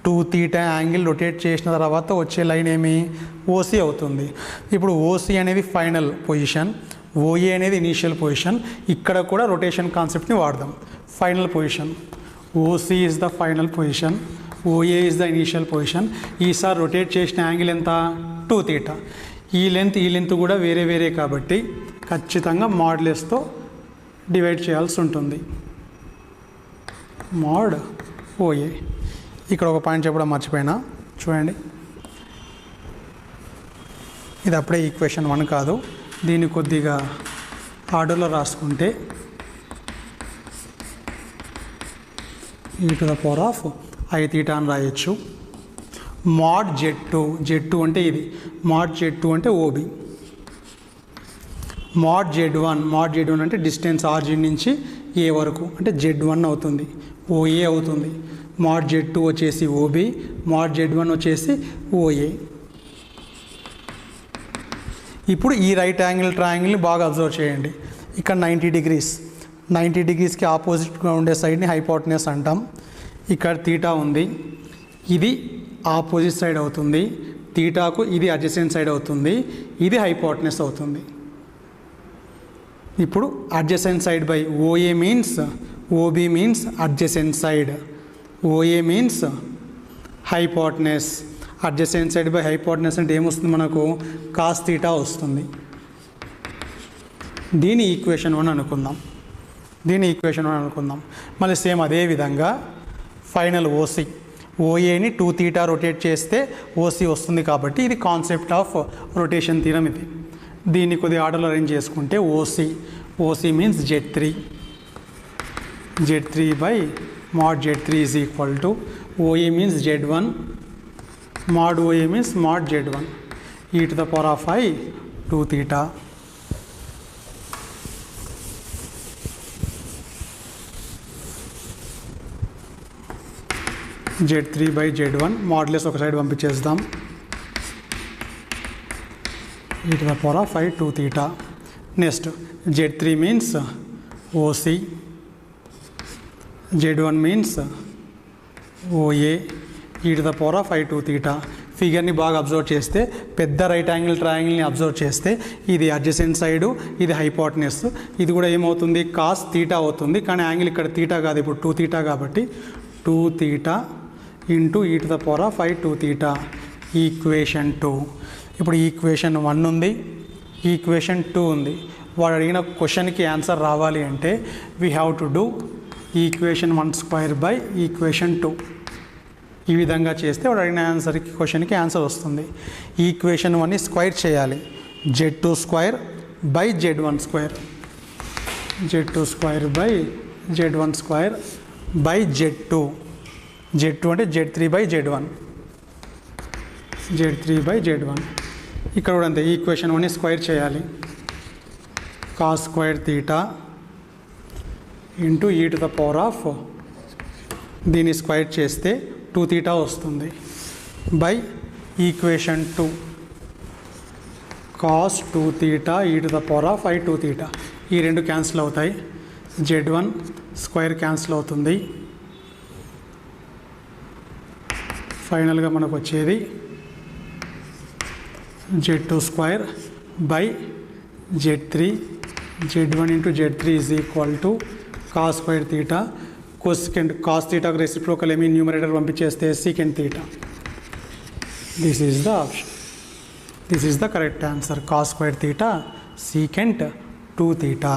2 theta యాంగిల్ రొటేట్ చేసిన తర్వాత వచ్చే లైన్ ఏమి? OC అవుతుంది. ఇప్పుడు OC అనేది ఫైనల్ పొజిషన్, OA అనేది ఇనీషియల్ పొజిషన్. ఇక్కడ కూడా రొటేషన్ కాన్సెప్ట్ని వాడదాం. Final position OC is the final position, OA is the initial position. ఈసారి రొటేట్ చేసిన యాంగిల్ ఎంత? 2 theta. ఈ లెంత్ కూడా వేరే వేరే కాబట్టి ఖచ్చితంగా మాడ్యులస్తో డివైడ్ చేయాల్సి ఉంటుంది. Mod OA. ఇక్కడ ఒక పాయింట్ చెప్పడం మర్చిపోయినా, చూడండి, ఇది అప్పుడే ఈక్వేషన్ 1 కాదు. దీన్ని కొద్దిగా ఆర్డర్లో రాసుకుంటే e⁻⁵ theta అని రాయొచ్చు. మాడ్ Z2 అంటే ఇది, మాడ్ Z2 అంటే OB. మాడ్ Z1 అంటే డిస్టెన్స్ ఆరిజిన్ నుంచి ఏ వరకు అంటే Z1 అవుతుంది, OA అవుతుంది. మాడ్ Z2 వచ్చేసి OB, మాడ్ Z1 వచ్చేసి OA. ఇప్పుడు ఈ రైట్ యాంగిల్ ట్రయాంగిల్ని బాగా అబ్జర్వ్ చేయండి. ఇక్కడ 90 డిగ్రీస్కి ఆపోజిట్గా ఉండే సైడ్ని హైపోటెనస్ అంటాం. ఇక్కడ తీటా ఉంది, ఇది ఆపోజిట్ సైడ్ అవుతుంది, తీటాకు ఇది అడ్జసెంట్ సైడ్ అవుతుంది, ఇది హైపోటెనస్ అవుతుంది. ఇప్పుడు adjacent side by OA means OB means adjacent side, OA means hypotenuse. Adjacent side by hypotenuse అంటే ఏమొస్తుంది మనకు కాస్ తీటా వస్తుంది. దీని ఈక్వేషన్ 1 అనుకుందాం. మళ్ళీ సేమ్ అదే విధంగా ఫైనల్ OAని 2 తీటా రొటేట్ చేస్తే OC వస్తుంది. కాబట్టి ఇది కాన్సెప్ట్ ఆఫ్ రొటేషన్ థీరం. ఇది దీన్ని కొద్దిగా ఆర్డర్లో అరేంజ్ చేసుకుంటే OC means Z3 by mod Z3 is equal to OA means Z1, mod OA means mod Z1 e to the power of I 2 theta. Z3 by Z1 modulus ఒక side పంపించేద్దాం, e to the power of I 2 theta. Next Z3 means OC, Z1 means OA, e to the power of I 2 theta. ఫిగర్ని బాగా observe చేస్తే పెద్ద right angle ట్రయాంగిల్ని observe చేస్తే ఇది adjacent side, ఇది hypotenuse. ఇది కూడా ఏమవుతుంది కాస్ తీటా అవుతుంది, కానీ యాంగిల్ ఇక్కడ తీటా కాదు, ఇప్పుడు 2 తీటా కాబట్టి 2 theta into e to the power of I 2 theta. Equation 2. ఇప్పుడు ఈక్వేషన్ 1 ఉంది, ఈక్వేషన్ 2 ఉంది. వాడు అడిగిన క్వశ్చన్కి ఆన్సర్ రావాలి అంటే we have to do equation 1 square by equation 2. ఈ విధంగా చేస్తే వాడు అడిగిన క్వశ్చన్కి ఆన్సర్ వస్తుంది. ఈక్వేషన్ 1ని స్క్వేర్ చేయాలి, Z2 square by Z1 square, Z2 square by Z1 square by Z2 అంటే Z3 బై Z1, ఇక్కడ కూడా అంతే. ఈక్వేషన్ 1ని స్క్వేర్ చేయాలి, cos square theta into e to the power of, దీన్ని స్క్వేర్ చేస్తే 2 తీటా వస్తుంది, by equation 2 cos 2 theta e to the power of I 2 theta. ఈ రెండు క్యాన్సిల్ అవుతాయి, Z1 స్క్వేర్ క్యాన్సిల్ అవుతుంది. ఫైనల్గా మనకు వచ్చేది Z2 square by Z3, Z1 into Z3 is equal to cos square theta. Cosecant cos తీటాకు reciprocal ఏమి numerator పంపించేస్తే secant theta. This is the option, this is the correct answer. Cos square theta secant 2 theta.